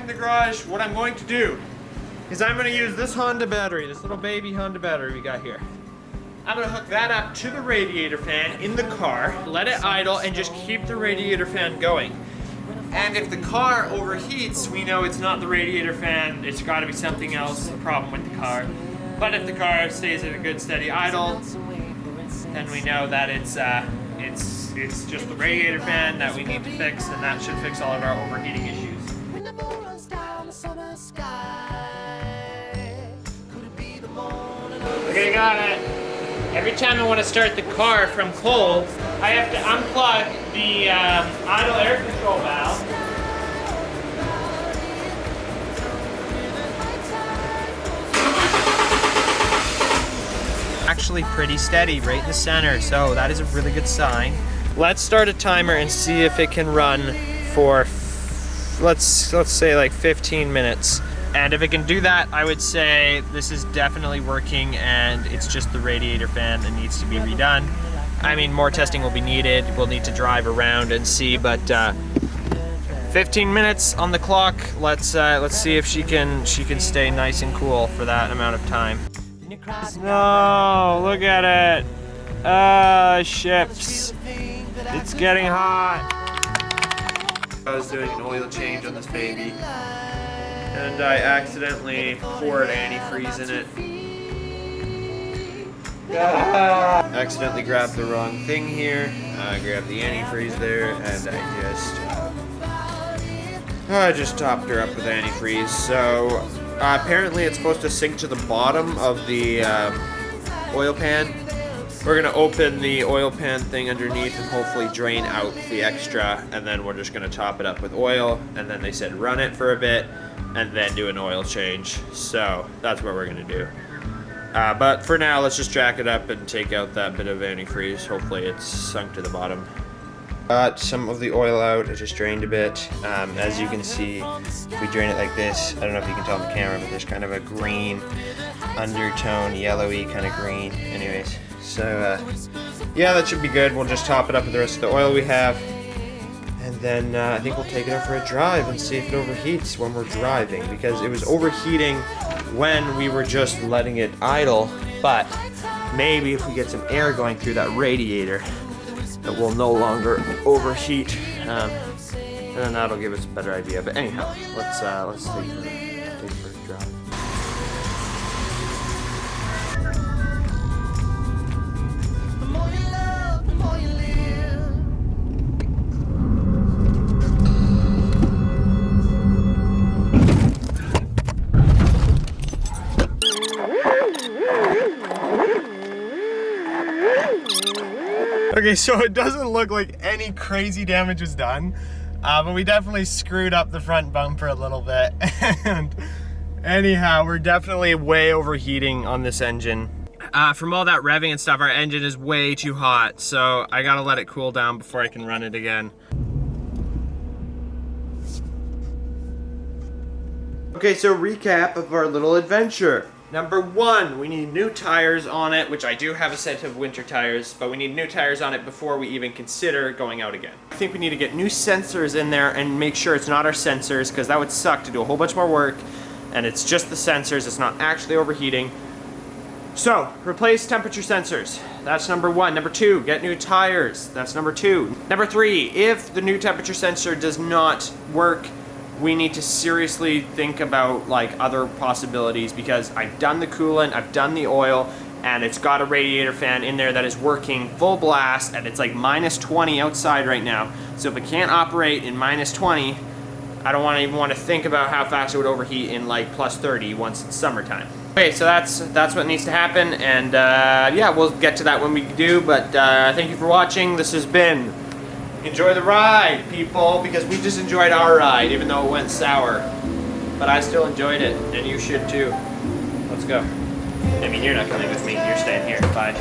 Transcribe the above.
in the garage, what I'm going to do is I'm going to use this Honda battery, this little baby Honda battery we got here. I'm going to hook that up to the radiator fan in the car, let it idle, and just keep the radiator fan going. And if the car overheats, we know it's not the radiator fan, it's got to be something else, a problem with the car. But if the car stays at a good steady idle, then we know that it's just the radiator fan that we need to fix, and that should fix all of our overheating issues. Okay, got it. Every time I want to start the car from cold, I have to unplug the idle air control valve. Actually pretty steady right in the center, so that is a really good sign. Let's start a timer and see if it can run for let's say like 15 minutes. And if it can do that, I would say this is definitely working and it's just the radiator fan that needs to be redone. I mean, more testing will be needed. We'll need to drive around and see, but 15 minutes on the clock. Let's see if she can stay nice and cool for that amount of time. No, look at it. Ships. It's getting hot. I was doing an oil change on this baby, and I accidentally poured antifreeze in it. Accidentally grabbed the wrong thing here. I grabbed the antifreeze there, and I just topped her up with antifreeze. So apparently it's supposed to sink to the bottom of the oil pan. We're gonna open the oil pan thing underneath and hopefully drain out the extra, and then we're just gonna top it up with oil, and then they said run it for a bit and then do an oil change. So that's what we're gonna do. But for now, let's just jack it up and take out that bit of antifreeze. Hopefully it's sunk to the bottom. Got some of the oil out, it just drained a bit. As you can see, if we drain it like this, I don't know if you can tell on the camera, but there's kind of a green undertone, yellowy kind of green. Anyways, so yeah, that should be good. We'll just top it up with the rest of the oil we have. And then I think we'll take it out for a drive and see if it overheats when we're driving, because it was overheating when we were just letting it idle, but maybe if we get some air going through that radiator, it will no longer overheat, and then that'll give us a better idea. But anyhow, let's take it for a drive. The more you love, the more you live. Okay, so it doesn't look like any crazy damage was done, but we definitely screwed up the front bumper a little bit. And anyhow, we're definitely way overheating on this engine. From all that revving and stuff, our engine is way too hot, so I gotta let it cool down before I can run it again. Okay, so recap of our little adventure. Number one, we need new tires on it, which I do have a set of winter tires, but we need new tires on it before we even consider going out again. I think we need to get new sensors in there and make sure it's not our sensors, because that would suck to do a whole bunch more work, and it's just the sensors, it's not actually overheating. So, replace temperature sensors. That's number one. Number two, get new tires. That's number two. Number three, if the new temperature sensor does not work, we need to seriously think about like other possibilities, because I've done the coolant, I've done the oil, and it's got a radiator fan in there that is working full blast, and it's like minus 20 outside right now. So if it can't operate in minus 20, I don't even want to think about how fast it would overheat in like plus 30 once it's summertime. Okay, so that's what needs to happen, and yeah, we'll get to that when we do, but thank you for watching. This has been Enjoy the Ride, people, because we just enjoyed our ride, even though it went sour. But I still enjoyed it, and you should too. Let's go. I mean, you're not coming with me, you're staying here. Bye.